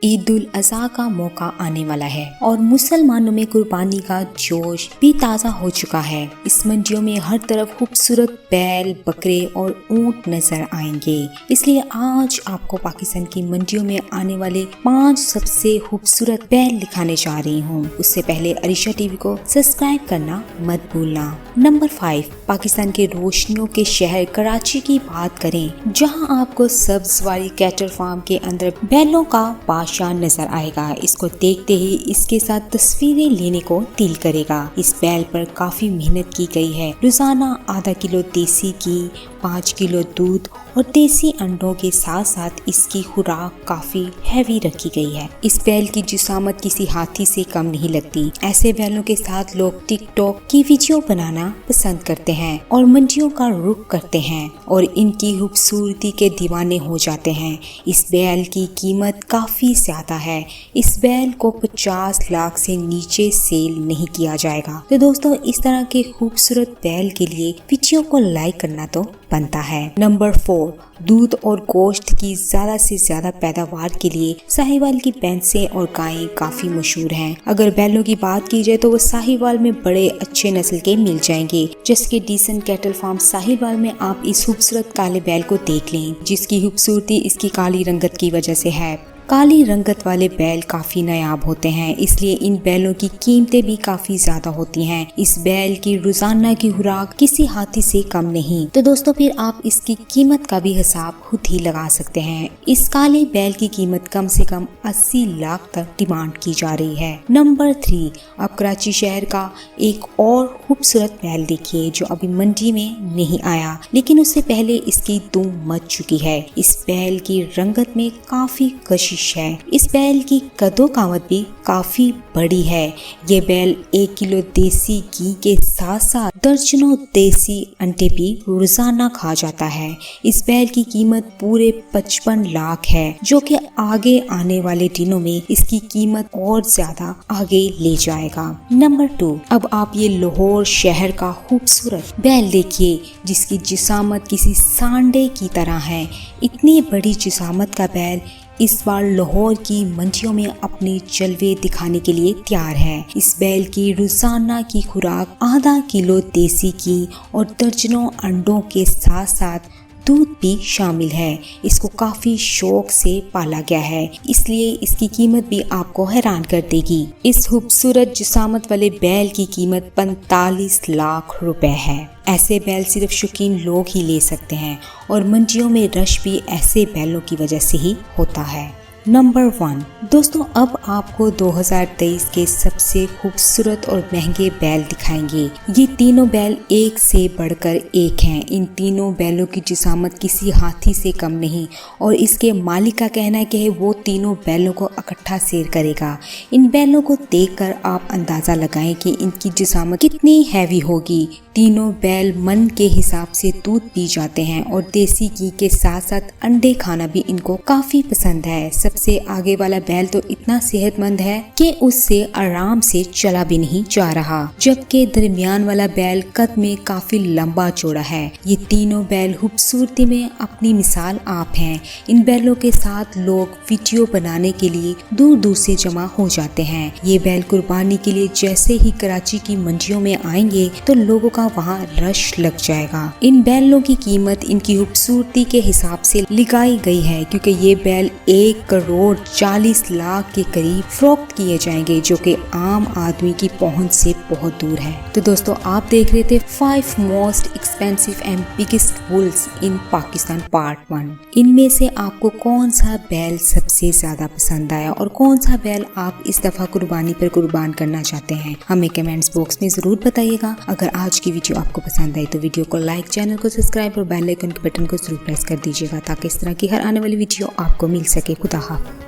ईद उल अज़हा का मौका आने वाला है और मुसलमानों में कुर्बानी का जोश भी ताज़ा हो चुका है। इस मंडियों में हर तरफ खूबसूरत बैल, बकरे और ऊंट नजर आएंगे। इसलिए आज आपको पाकिस्तान की मंडियों में आने वाले 5 सबसे खूबसूरत बैल दिखाने जा रही हूँ। उससे पहले अरीशा टीवी को सब्सक्राइब करना मत भूलना। नंबर 5, पाकिस्तान के रोशनियों के शहर कराची की बात करें, जहाँ आपको सब्जवारी कैटल फार्म के अंदर बैलों का बादशाह नजर आएगा। इसको देखते ही इसके साथ तस्वीरें लेने को दिल करेगा। इस बैल पर काफी मेहनत की गई है। रोजाना आधा किलो देसी घी, 5 किलो दूध और देसी अंडों के साथ साथ इसकी खुराक काफी हैवी रखी गई है। इस बैल की जिसामत किसी हाथी से कम नहीं लगती। ऐसे बैलों के साथ लोग टिकटॉक की वीडियो बनाना पसंद करते हैं और मंडियों का रुख करते हैं और इनकी खूबसूरती के दीवाने हो जाते हैं। इस बैल की कीमत काफी ज्यादा है। इस बैल को 50 लाख से नीचे सेल नहीं किया जाएगा। तो दोस्तों, इस तरह के खूबसूरत बैल के लिए वीडियो को लाइक करना तो बनता है। नंबर 4, दूध और गोश्त की ज्यादा से ज्यादा पैदावार के लिए साहिवाल की भैंसें और गायें काफी मशहूर हैं। अगर बैलों की बात की जाए तो वो साहिवाल में बड़े अच्छे नस्ल के मिल जाएंगे। जैसे कि डिसेंट कैटल फार्म साहिवाल में आप इस खूबसूरत काले बैल को देख लें, जिसकी खूबसूरती इसकी काली रंगत की वजह से है। काली रंगत वाले बैल काफी नायाब होते हैं, इसलिए इन बैलों की कीमतें भी काफी ज्यादा होती हैं। इस बैल की रोजाना की खुराक किसी हाथी से कम नहीं। तो दोस्तों, फिर आप इसकी कीमत का भी हिसाब खुद ही लगा सकते हैं। इस काले बैल की कीमत कम से कम 80 लाख तक डिमांड की जा रही है। नंबर 3, अब कराची शहर का एक और खूबसूरत बैल देखिए जो अभी मंडी में नहीं आया, लेकिन उससे पहले इसकी धूम मच चुकी है। इस बैल की रंगत में काफी कशिश है। इस बैल की कदो कामत भी काफी बड़ी है। ये बैल 1 किलो देसी घी के साथ साथ दर्जनों देसी अंडे भी रोजाना खा जाता है। इस बैल की कीमत पूरे 55 लाख है, जो कि आगे आने वाले दिनों में इसकी कीमत और ज्यादा आगे ले जाएगा। नंबर 2, अब आप ये लाहौर शहर का खूबसूरत बैल देखिए, जिसकी जिसामत किसी सांडे की तरह है। इतनी बड़ी जिसामत का बैल इस बार लाहौर की मंडियों में अपने जलवे दिखाने के लिए तैयार है। इस बैल की रोजाना की खुराक आधा किलो देसी घी और दर्जनों अंडों के साथ साथ दूध भी शामिल है। इसको काफी शौक से पाला गया है, इसलिए इसकी कीमत भी आपको हैरान कर देगी। इस खूबसूरत जिसामत वाले बैल की कीमत 45 लाख रुपए है। ऐसे बैल सिर्फ शौकीन लोग ही ले सकते हैं और मंडियों में रश भी ऐसे बैलों की वजह से ही होता है। नंबर 1, दोस्तों, अब आपको 2023 के सबसे खूबसूरत और महंगे बैल दिखाएंगे। ये तीनों बैल एक से बढ़कर एक हैं। इन तीनों बैलों की जिसामत किसी हाथी से कम नहीं और इसके मालिक का कहना है कि वो तीनों बैलों को इकट्ठा सैर करेगा। इन बैलों को देखकर आप अंदाजा लगाएं कि इनकी जिसामत कितनी हैवी होगी। तीनों बैल मन के हिसाब से दूध पी जाते हैं और देसी घी के साथ साथ अंडे खाना भी इनको काफी पसंद है। सबसे आगे वाला बैल तो इतना सेहतमंद है कि उससे आराम से चला भी नहीं जा रहा, जबकि दरमियान वाला बैल कद में काफी लंबा चौड़ा है। ये तीनों बैल खूबसूरती में अपनी मिसाल आप हैं। इन बैलों के साथ लोग वीडियो बनाने के लिए दूर दूर से जमा हो जाते हैं। ये बैल कुर्बानी के लिए जैसे ही कराची की मंडियों में आएंगे तो लोगों का वहाँ रश लग जाएगा। इन बैलों की कीमत इनकी खूबसूरती के हिसाब से लगाई गई है, क्योंकि ये बैल 1 करोड़ 40 लाख के करीब फरोख्त किए जाएंगे, जो कि आम आदमी की पहुंच से बहुत दूर है। तो दोस्तों, आप देख रहे थे 5 most expensive and biggest bulls in Pakistan part 1। इनमें से आपको कौन सा बैल सबसे ज्यादा पसंद आया और कौन सा बैल आप इस दफा कुर्बानी पर कुर्बान करना चाहते हैं, हमें कमेंट्स बॉक्स में जरूर बताइएगा। अगर आज की वीडियो आपको पसंद आई तो वीडियो को लाइक, चैनल को सब्सक्राइब और बेल आइकन के बटन को जरूर प्रेस कर दीजिएगा, ताकि इस तरह की हर आने वाली वीडियो आपको मिल सके। खुदा हाफ़िज़।